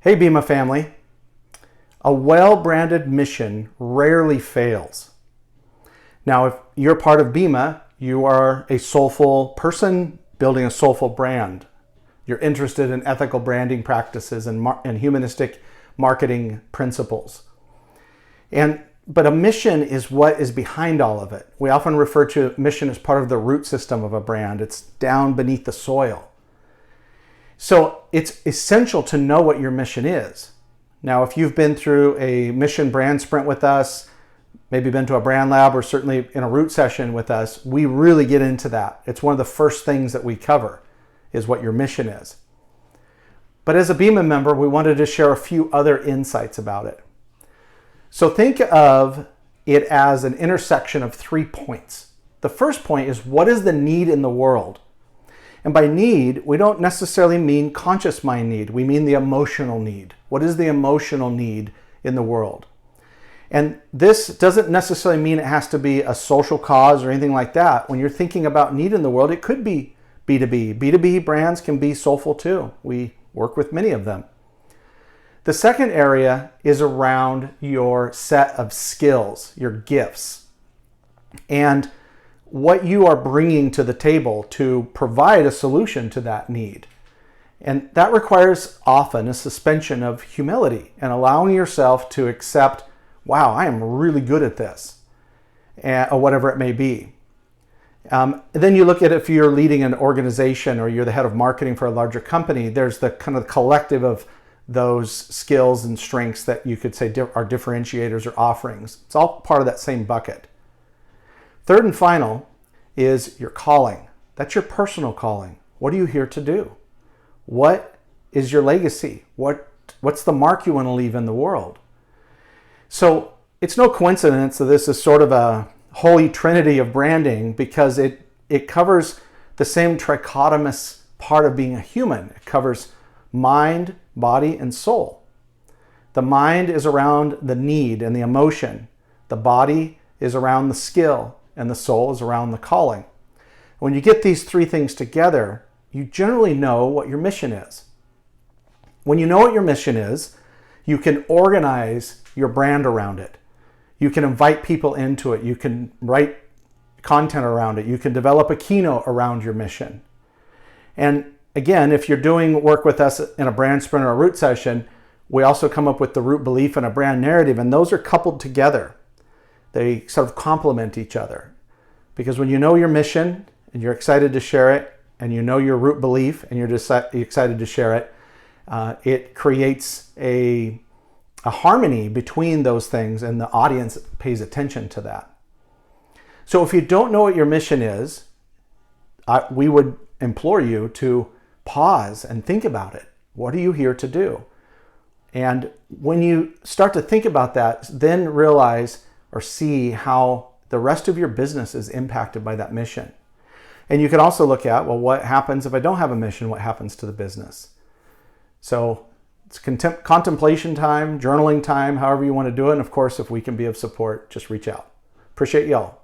Hey BeMa family, a well-branded mission rarely fails. Now, if you're part of BeMa, you are a soulful person building a soulful brand. You're interested in ethical branding practices and humanistic marketing principles. But a mission is what is behind all of it. We often refer to mission as part of the root system of a brand. It's down beneath the soil. So it's essential to know what your mission is. Now, if you've been through a mission brand sprint with us, maybe been to a brand lab or certainly in a root session with us, we really get into that. It's one of the first things that we cover is what your mission is. But as a BeMa member, we wanted to share a few other insights about it. So think of it as an intersection of 3 points. The first point is, what is the need in the world? And by need, we don't necessarily mean conscious mind need. We mean the emotional need. What is the emotional need in the world? And this doesn't necessarily mean it has to be a social cause or anything like that. When you're thinking about need in the world, it could be B2B. B2B brands can be soulful too. We work with many of them. The second area is around your set of skills, your gifts, and what you are bringing to the table to provide a solution to that need. And that requires often a suspension of humility and allowing yourself to accept, wow, I am really good at this, or whatever it may be. Then you look at if you're leading an organization or you're the head of marketing for a larger company, there's the kind of collective of those skills and strengths that you could say are differentiators or offerings. It's all part of that same bucket. Third and final is your calling. That's your personal calling. What are you here to do? What is your legacy? What's the mark you want to leave in the world? So it's no coincidence that this is sort of a holy trinity of branding, because it covers the same trichotomous part of being a human. It covers mind, body, and soul. The mind is around the need and the emotion. The body is around the skill, and the soul is around the calling. When you get these three things together, you generally know what your mission is. When you know what your mission is, you can organize your brand around it. You can invite people into it. You can write content around it. You can develop a keynote around your mission. And again, if you're doing work with us in a brand sprint or a root session, we also come up with the root belief and a brand narrative, and those are coupled together. They sort of complement each other, because when you know your mission and you're excited to share it, and you know your root belief and you're just excited to share it, it creates a harmony between those things, and the audience pays attention to that. So if you don't know what your mission is, we would implore you to pause and think about it. What are you here to do? And when you start to think about that, then realize or see how the rest of your business is impacted by that mission. And you can also look at, well, what happens if I don't have a mission? What happens to the business? So it's contemplation time, journaling time, however you want to do it. And of course, if we can be of support, just reach out. Appreciate y'all.